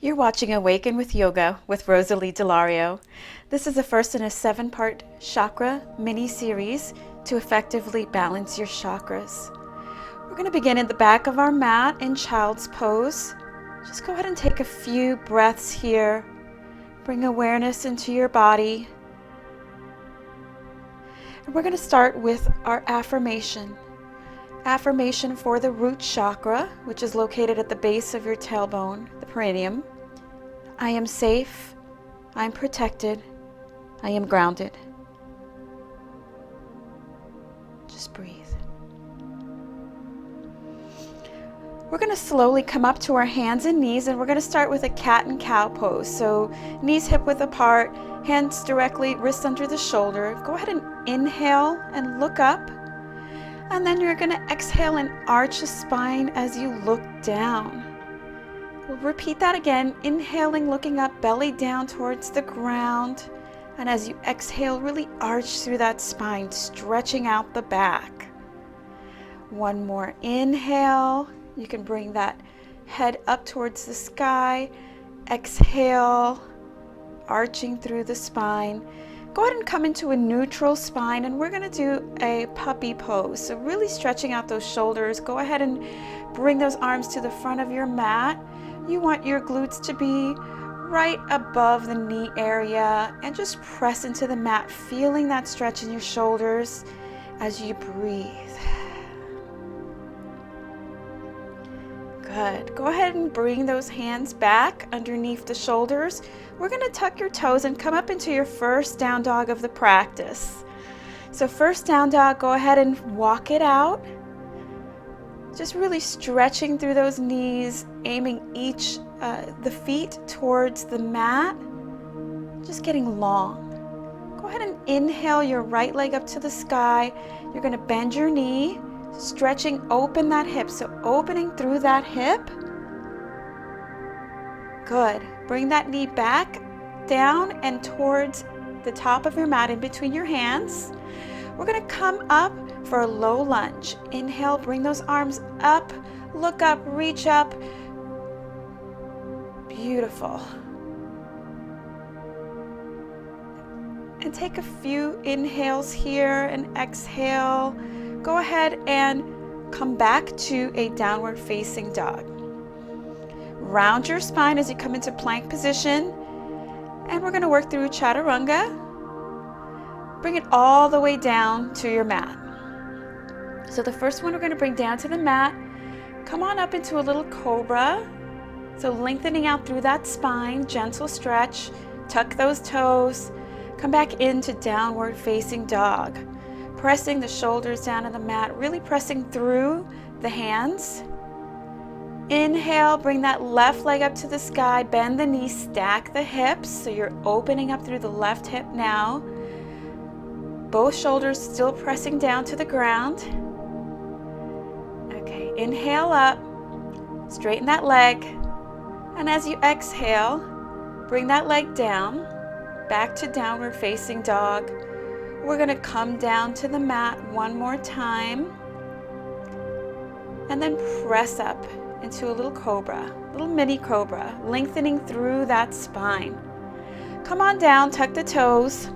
You're watching Awaken with Yoga with Rosalie DeLario. This is the first in a 7-part chakra mini-series to effectively balance your chakras. We're going to begin at the back of our mat in child's pose. Just go ahead and take a few breaths here. Bring awareness into your body. And we're going to start with our affirmation. Affirmation for the root chakra, which is located at the base of your tailbone, the perineum. I am safe, I am protected, I am grounded. Just breathe. We're going to slowly come up to our hands and knees, and we're going to start with a cat and cow pose. So knees hip width apart, hands directly, wrists under the shoulder. Go ahead and inhale and look up. And then you're going to exhale and arch the spine as you look down. We'll repeat that again, inhaling, looking up, belly down towards the ground. And as you exhale, really arch through that spine, stretching out the back. One more inhale. You can bring that head up towards the sky. Exhale, arching through the spine. Go ahead and come into a neutral spine, and we're going to do a puppy pose. So really stretching out those shoulders. Go ahead and bring those arms to the front of your mat. You want your glutes to be right above the knee area, and just press into the mat, feeling that stretch in your shoulders as you breathe. Good. Go ahead and bring those hands back underneath the shoulders. We're going to tuck your toes and come up into your first down dog of the practice. So first down dog, go ahead and walk it out. Just really stretching through those knees, aiming the feet towards the mat, just getting long. Go ahead and inhale your right leg up to the sky. You're going to bend your knee, stretching open that hip, so opening through that hip. Good. Bring that knee back down and towards the top of your mat in between your hands. We're going to come up for a low lunge. Inhale, bring those arms up, look up, reach up. Beautiful. And take a few inhales here and exhale. Go ahead and come back to a downward facing dog. Round your spine as you come into plank position. And we're going to work through chaturanga. Bring it all the way down to your mat. So the first one we're going to bring down to the mat. Come on up into a little cobra. So lengthening out through that spine, gentle stretch. Tuck those toes. Come back into downward facing dog. Pressing the shoulders down on the mat, really pressing through the hands. Inhale, bring that left leg up to the sky, bend the knee, stack the hips, so you're opening up through the left hip now. Both shoulders still pressing down to the ground. Okay, inhale up, straighten that leg, and as you exhale, bring that leg down, back to downward facing dog. We're going to come down to the mat one more time, and then press up into a little cobra, little mini cobra, lengthening through that spine. Come on down, tuck the toes.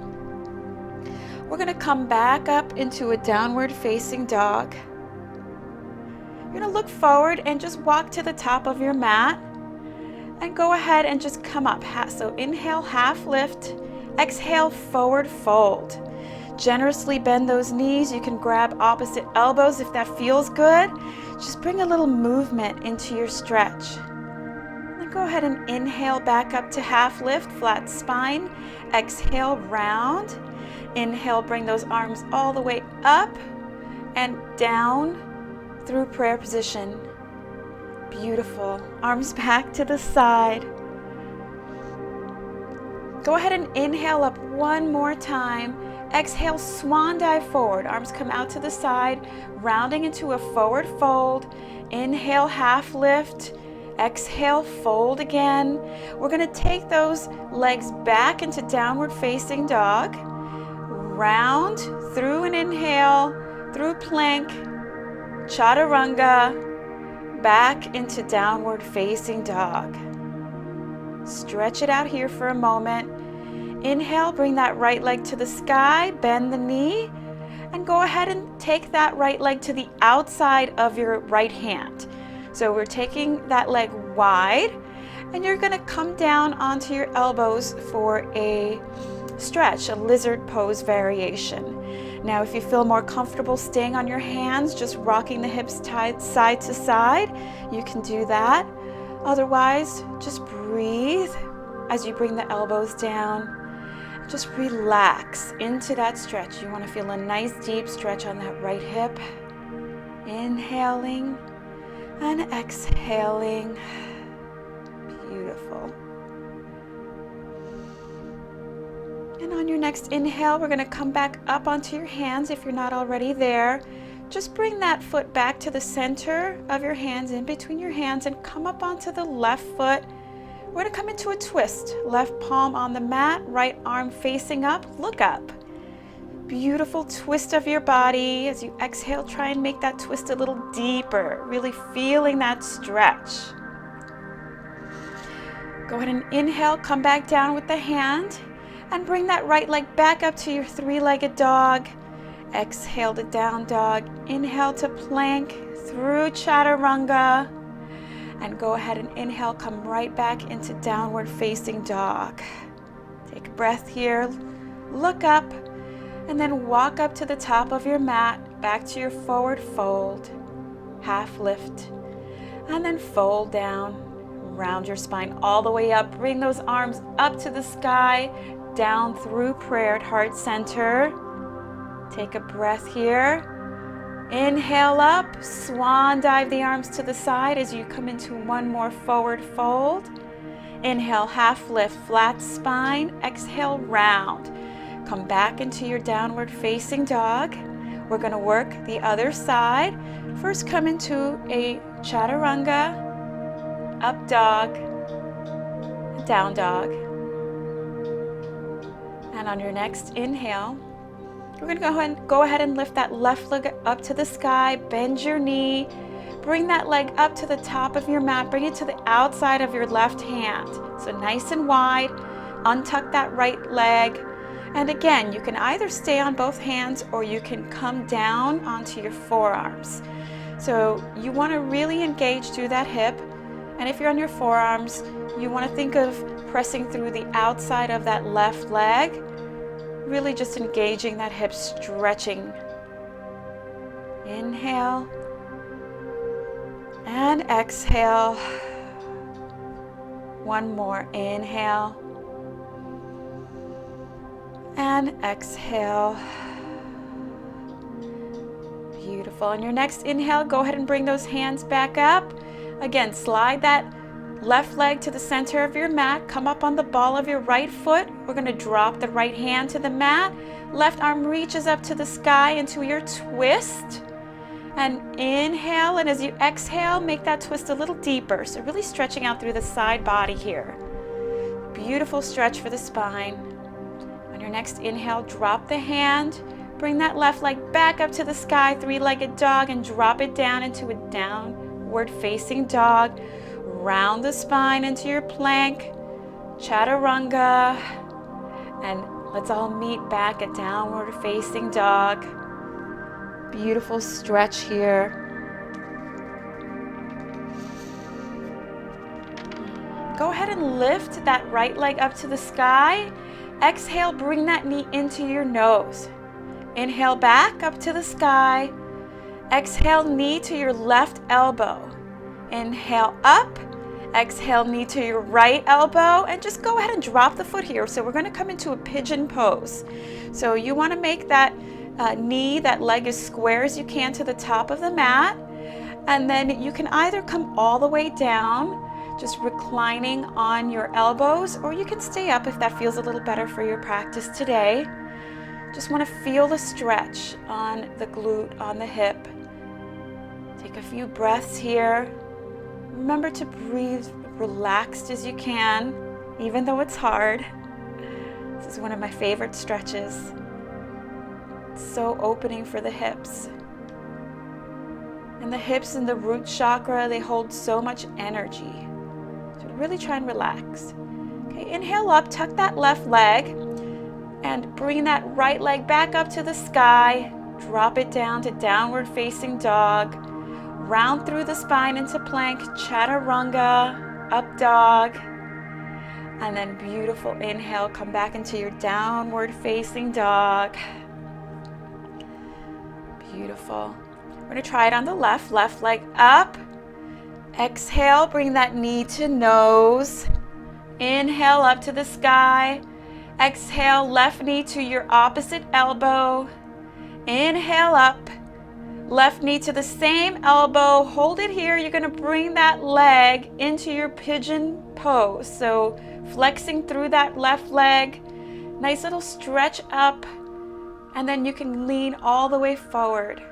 We're going to come back up into a downward facing dog. You're going to look forward and just walk to the top of your mat, and go ahead and just come up. So inhale, half lift, exhale, forward fold. Generously bend those knees. You can grab opposite elbows if that feels good. Just bring a little movement into your stretch. Then go ahead and inhale back up to half lift, flat spine. Exhale, round. Inhale, bring those arms all the way up and down through prayer position. Beautiful. Arms back to the side. Go ahead and inhale up one more time. Exhale, swan dive forward. Arms come out to the side, rounding into a forward fold. Inhale, half lift. Exhale, fold again. We're going to take those legs back into downward facing dog. Round through an inhale, through plank, chaturanga, back into downward facing dog. Stretch it out here for a moment. Inhale, bring that right leg to the sky, bend the knee, and go ahead and take that right leg to the outside of your right hand. So we're taking that leg wide, and you're going to come down onto your elbows for a stretch, a lizard pose variation. Now, if you feel more comfortable staying on your hands, just rocking the hips side to side, you can do that. Otherwise, just breathe as you bring the elbows down. Just relax into that stretch. You want to feel a nice deep stretch on that right hip. Inhaling and exhaling. Beautiful. And on your next inhale, we're going to come back up onto your hands if you're not already there. Just bring that foot back to the center of your hands, in between your hands, and come up onto the left foot. We're going to come into a twist. Left palm on the mat, right arm facing up. Look up. Beautiful twist of your body. As you exhale, try and make that twist a little deeper, really feeling that stretch. Go ahead and inhale, come back down with the hand, and bring that right leg back up to your three-legged dog. Exhale to down dog. Inhale to plank through chaturanga. And go ahead and inhale, come right back into downward facing dog. Take a breath here, look up, and then walk up to the top of your mat, back to your forward fold, half lift, and then fold down. Round your spine all the way up. Bring those arms up to the sky, down through prayer at heart center. Take a breath here. Inhale up, swan dive the arms to the side as you come into one more forward fold. Inhale, half lift, flat spine. Exhale, round. Come back into your downward facing dog. We're going to work the other side. First, come into a chaturanga, up dog, down dog. And on your next inhale, we're going to go ahead and lift that left leg up to the sky, bend your knee, bring that leg up to the top of your mat, bring it to the outside of your left hand. So nice and wide, untuck that right leg. And again, you can either stay on both hands or you can come down onto your forearms. So you want to really engage through that hip. And if you're on your forearms, you want to think of pressing through the outside of that left leg, really just engaging that hip, stretching. Inhale and exhale. One more. Inhale and exhale. Beautiful. On your next inhale, go ahead and bring those hands back up. Again, slide that left leg to the center of your mat. Come up on the ball of your right foot. We're going to drop the right hand to the mat. Left arm reaches up to the sky into your twist. And inhale, and as you exhale, make that twist a little deeper. So really stretching out through the side body here. Beautiful stretch for the spine. On your next inhale, drop the hand. Bring that left leg back up to the sky, three-legged dog, and drop it down into a downward facing dog. Round the spine into your plank, chaturanga, and let's all meet back at downward facing dog. Beautiful stretch here. Go ahead and lift that right leg up to the sky. Exhale, bring that knee into your nose. Inhale back up to the sky. Exhale, knee to your left elbow. Inhale up. Exhale, knee to your right elbow, and just go ahead and drop the foot here. So we're going to come into a pigeon pose. So you want to make that knee, that leg as square as you can to the top of the mat. And then you can either come all the way down, just reclining on your elbows, or you can stay up if that feels a little better for your practice today. Just want to feel the stretch on the glute, on the hip. Take a few breaths here. Remember to breathe relaxed as you can, even though it's hard. This is one of my favorite stretches. It's so opening for the hips. And the hips and the root chakra, they hold so much energy. So really try and relax. Okay, inhale up, tuck that left leg, and bring that right leg back up to the sky. Drop it down to downward facing dog. Round through the spine into plank, chaturanga, up dog. And then beautiful inhale, come back into your downward facing dog. Beautiful. We're gonna try it on the left leg up. Exhale, bring that knee to nose. Inhale up to the sky. Exhale, left knee to your opposite elbow. Inhale up. Left knee to the same elbow. Hold it here. You're gonna bring that leg into your pigeon pose. So flexing through that left leg. Nice little stretch up. And then you can lean all the way forward.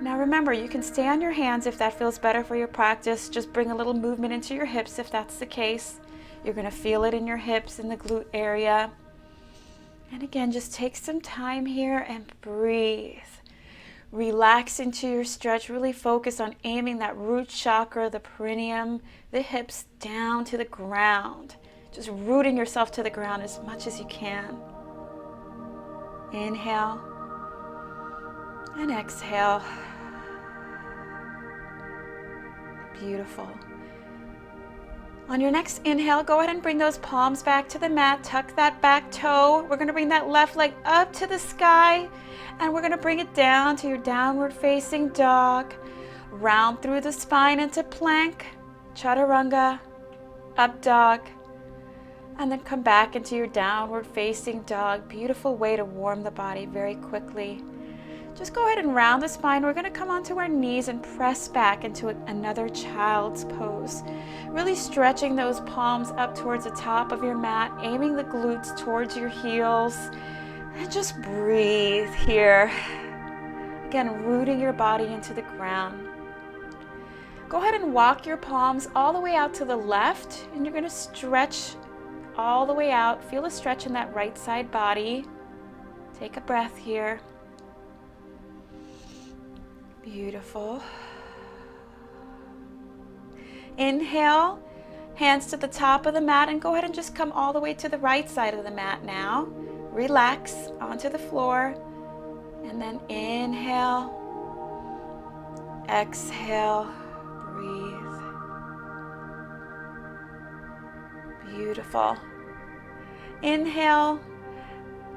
Now remember, you can stay on your hands if that feels better for your practice. Just bring a little movement into your hips if that's the case. You're going to feel it in your hips, in the glute area. And again, just take some time here and breathe. Relax into your stretch. Really focus on aiming that root chakra, the perineum, the hips down to the ground. Just rooting yourself to the ground as much as you can. Inhale and exhale. Beautiful. On your next inhale, go ahead and bring those palms back to the mat. Tuck that back toe. We're going to bring that left leg up to the sky, and we're going to bring it down to your downward facing dog. Round through the spine into plank, chaturanga, up dog, and then come back into your downward facing dog. Beautiful way to warm the body very quickly. Just go ahead and round the spine. We're going to come onto our knees and press back into another child's pose. Really stretching those palms up towards the top of your mat, aiming the glutes towards your heels. And just breathe here. Again, rooting your body into the ground. Go ahead and walk your palms all the way out to the left, and you're going to stretch all the way out. Feel a stretch in that right side body. Take a breath here. Beautiful. Inhale, hands to the top of the mat, and go ahead and just come all the way to the right side of the mat now. Relax onto the floor, and then inhale, exhale, breathe. Beautiful. Inhale,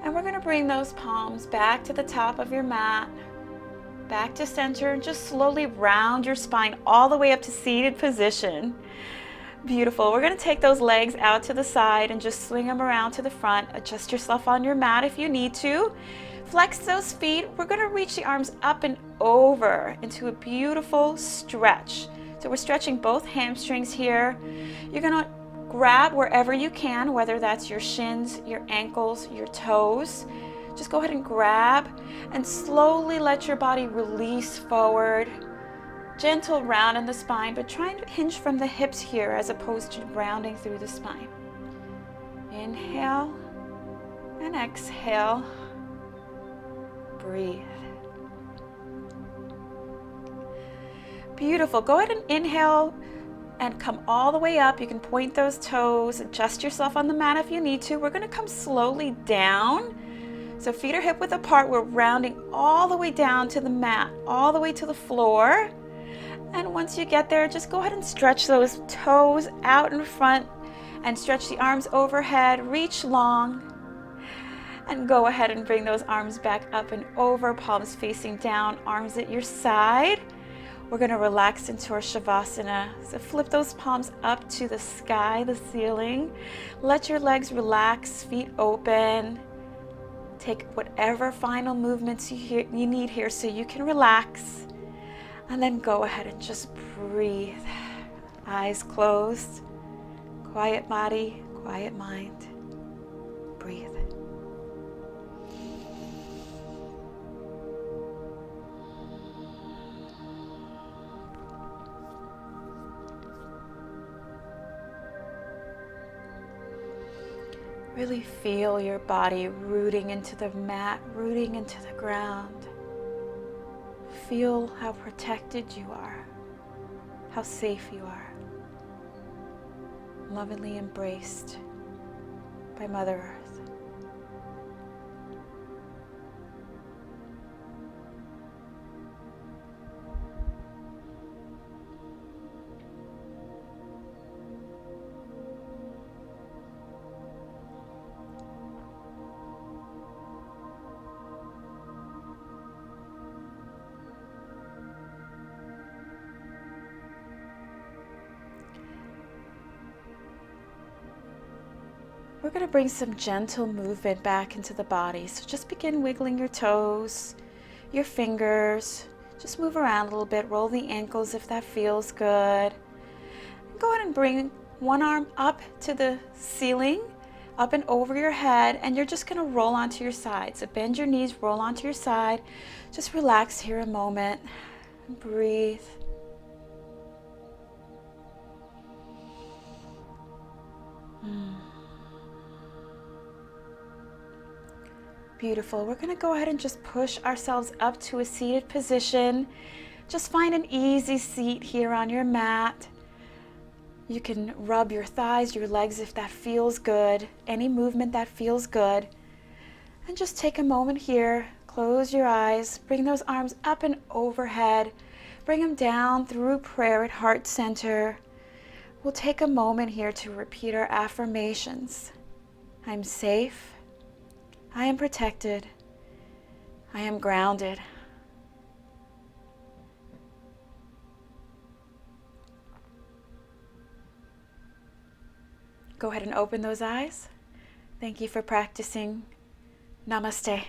and we're going to bring those palms back to the top of your mat. Back to center, and just slowly round your spine all the way up to seated position. Beautiful. We're going to take those legs out to the side and just swing them around to the front. Adjust yourself on your mat if you need to. Flex those feet. We're going to reach the arms up and over into a beautiful stretch. So we're stretching both hamstrings here. You're going to grab wherever you can, whether that's your shins, your ankles, your toes. Just go ahead and grab and slowly let your body release forward. Gentle round in the spine, but try and hinge from the hips here as opposed to rounding through the spine. Inhale and exhale. Breathe. Beautiful. Go ahead and inhale and come all the way up. You can point those toes, adjust yourself on the mat if you need to. We're going to come slowly down. So feet are hip width apart. We're rounding all the way down to the mat, all the way to the floor. And once you get there, just go ahead and stretch those toes out in front and stretch the arms overhead, reach long, and go ahead and bring those arms back up and over, palms facing down, arms at your side. We're going to relax into our Shavasana. So flip those palms up to the sky, the ceiling. Let your legs relax, feet open. Take whatever final movements you need here so you can relax. And then go ahead and just breathe. Eyes closed. Quiet body, quiet mind. Breathe. Really feel your body rooting into the mat, rooting into the ground. Feel how protected you are, how safe you are. lovingly embraced by Mother Earth. We're going to bring some gentle movement back into the body. So just begin wiggling your toes, your fingers. Just move around a little bit. Roll the ankles if that feels good. And go ahead and bring one arm up to the ceiling, up and over your head, and you're just going to roll onto your side. So bend your knees, roll onto your side. Just relax here a moment. Breathe. Beautiful. We're going to go ahead and just push ourselves up to a seated position. Just find an easy seat here on your mat. You can rub your thighs, your legs if that feels good, any movement that feels good. And just take a moment here, close your eyes, bring those arms up and overhead, bring them down through prayer at heart center. We'll take a moment here to repeat our affirmations. I'm safe. I am protected. I am grounded. Go ahead and open those eyes. Thank you for practicing. Namaste.